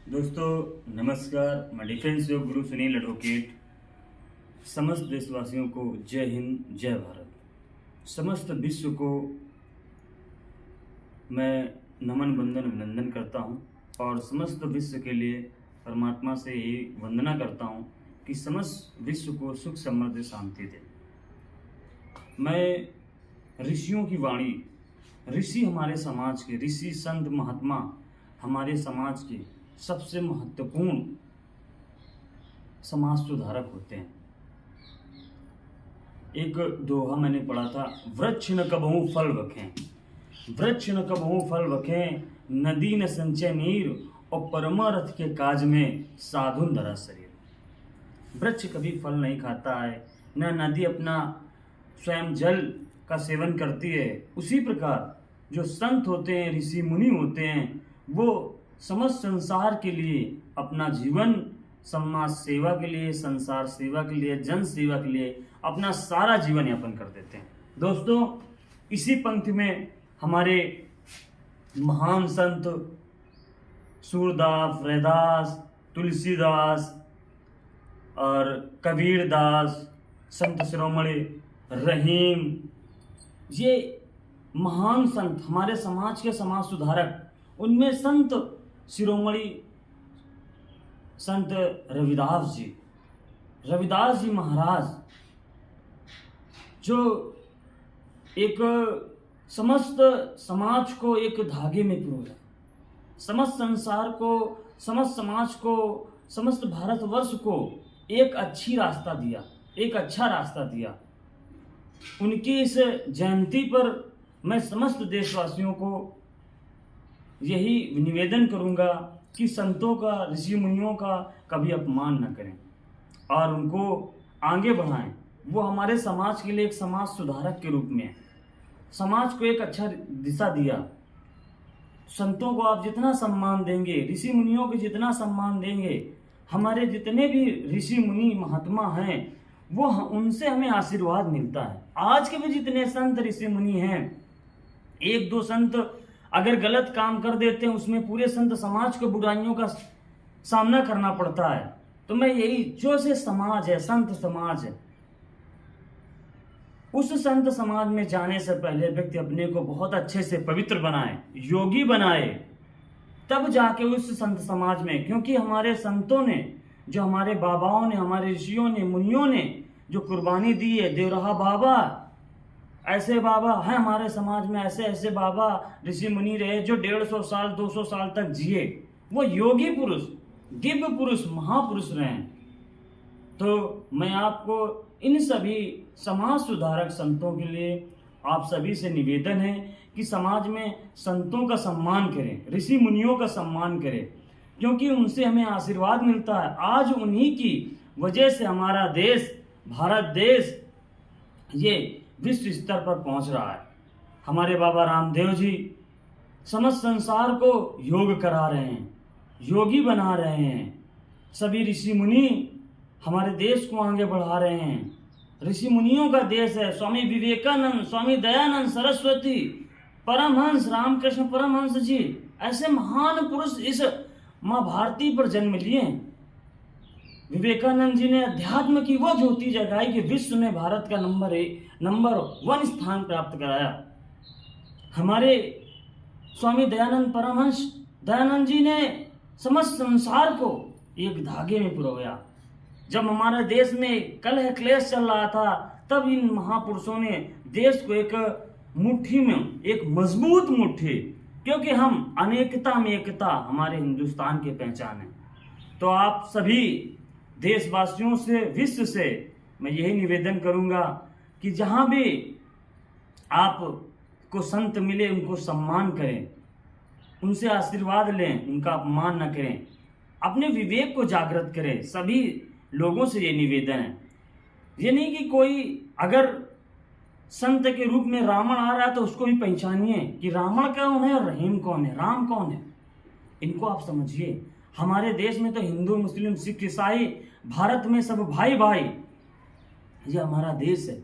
दोस्तों नमस्कार। मैं डिफेंस योग गुरु सुनील एडवोकेट समस्त देशवासियों को जय हिंद जय भारत। समस्त विश्व को मैं नमन बंदन अभिनंदन करता हूं और समस्त विश्व के लिए परमात्मा से यही वंदना करता हूं कि समस्त विश्व को सुख समृद्धि शांति दे। मैं ऋषियों की वाणी, ऋषि हमारे समाज के, ऋषि संत महात्मा हमारे समाज के सबसे महत्वपूर्ण समाज सुधारक होते हैं। एक दोहा मैंने पढ़ा था, वृक्ष न कबहू फल बखें, वृक्ष न कबहू फल बखें, नदी न संचय नीर, और परमार्थ के काज में साधुन धरा शरीर। वृक्ष कभी फल नहीं खाता है, न नदी अपना स्वयं जल का सेवन करती है। उसी प्रकार जो संत होते हैं, ऋषि मुनि होते हैं, वो समस्त संसार के लिए अपना जीवन समाज सेवा के लिए, संसार सेवा के लिए, जन सेवा के लिए अपना सारा जीवन यापन कर देते हैं। दोस्तों, इसी पंक्ति में हमारे महान संत सूरदास, रैदास, तुलसीदास और कबीरदास, संत शिरोमणि रहीम, ये महान संत हमारे समाज के समाज सुधारक, उनमें संत शिरोमणि संत रविदास जी महाराज, जो एक समस्त समाज को एक धागे में पिरोया, समस्त संसार को, समस्त समाज को, समस्त भारतवर्ष को एक अच्छी रास्ता दिया, एक अच्छा रास्ता दिया। उनकी इस जयंती पर मैं समस्त देशवासियों को यही निवेदन करूंगा कि संतों का, ऋषि मुनियों का कभी अपमान न करें और उनको आगे बढ़ाएं। वो हमारे समाज के लिए एक समाज सुधारक के रूप में समाज को एक अच्छा दिशा दिया। संतों को आप जितना सम्मान देंगे, ऋषि मुनियों को जितना सम्मान देंगे, हमारे जितने भी ऋषि मुनि महात्मा हैं, वो उनसे हमें आशीर्वाद मिलता है। आज के भी जितने संत ऋषि मुनि हैं, एक दो संत अगर गलत काम कर देते हैं, उसमें पूरे संत समाज को बुराइयों का सामना करना पड़ता है। तो मैं यही, जो से समाज है, संत समाज है, उस संत समाज में जाने से पहले व्यक्ति अपने को बहुत अच्छे से पवित्र बनाए, योगी बनाए, तब जाके उस संत समाज में, क्योंकि हमारे संतों ने, जो हमारे बाबाओं ने, हमारे ऋषियों ने, मुनियों ने जो कुर्बानी दी है, देवरहा बाबा, ऐसे बाबा हैं हमारे समाज में, ऐसे ऐसे बाबा ऋषि मुनि रहे जो 150 साल 200 साल तक जिए। वो योगी पुरुष, दिव्य पुरुष, महापुरुष रहे। तो मैं आपको इन सभी समाज सुधारक संतों के लिए आप सभी से निवेदन है कि समाज में संतों का सम्मान करें, ऋषि मुनियों का सम्मान करें, क्योंकि उनसे हमें आशीर्वाद मिलता है। आज उन्हीं की वजह से हमारा देश, भारत देश, ये विश्व स्तर पर पहुंच रहा है। हमारे बाबा रामदेव जी समस्त संसार को योग करा रहे हैं, योगी बना रहे हैं। सभी ऋषि मुनि हमारे देश को आगे बढ़ा रहे हैं। ऋषि मुनियों का देश है। स्वामी विवेकानंद, स्वामी दयानंद सरस्वती, परमहंस रामकृष्ण परमहंस जी, ऐसे महान पुरुष इस माँ भारती पर जन्म लिए। विवेकानंद जी ने अध्यात्म की वो ज्योति जगाई कि विश्व में भारत का नंबर 1 स्थान प्राप्त कराया। हमारे स्वामी दयानंद परमहंस दयानंद जी ने समस्त संसार को एक धागे में पिरोया। जब हमारे देश में कलह क्लेश चल रहा था, तब इन महापुरुषों ने देश को एक मुट्ठी में, एक मजबूत मुट्ठी, क्योंकि हम अनेकता में एकता हमारे हिंदुस्तान की पहचान है। तो आप सभी देशवासियों से, विश्व से मैं यही निवेदन करूंगा कि जहां भी आपको संत मिले, उनको सम्मान करें, उनसे आशीर्वाद लें, उनका अपमान न करें, अपने विवेक को जागृत करें। सभी लोगों से ये निवेदन है। ये नहीं कि कोई अगर संत के रूप में रावण आ रहा है तो उसको भी पहचानिए कि रावण कौन है और रहीम कौन है, राम कौन है, इनको आप समझिए। हमारे देश में तो हिंदू, मुस्लिम, सिख, ईसाई, भारत में सब भाई भाई। ये हमारा देश है,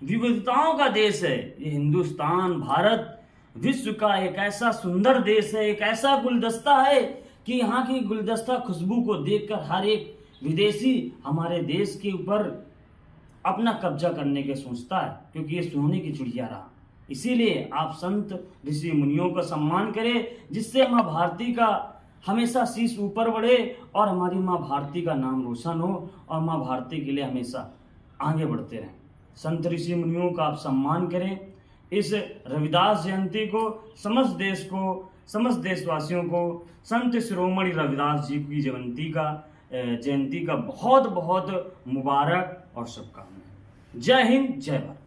विविधताओं का देश है। ये हिंदुस्तान, भारत विश्व का एक ऐसा सुंदर देश है, एक ऐसा गुलदस्ता है कि यहाँ की गुलदस्ता खुशबू को देखकर हर एक विदेशी हमारे देश के ऊपर अपना कब्जा करने के सोचता है, क्योंकि ये सोने की चिड़िया रहा। इसीलिए आप संत ऋषि मुनियों का सम्मान करें, जिससे माँ भारती का हमेशा शीश ऊपर बढ़े और हमारी माँ भारती का नाम रोशन हो और माँ भारती के लिए हमेशा आगे बढ़ते रहें। संत ऋषि मुनियों का आप सम्मान करें। इस रविदास जयंती को समस्त देशवासियों को संत शिरोमणि रविदास जी की जयंती का बहुत बहुत मुबारक और शुभकामनाएं। जय हिंद, जय भारत।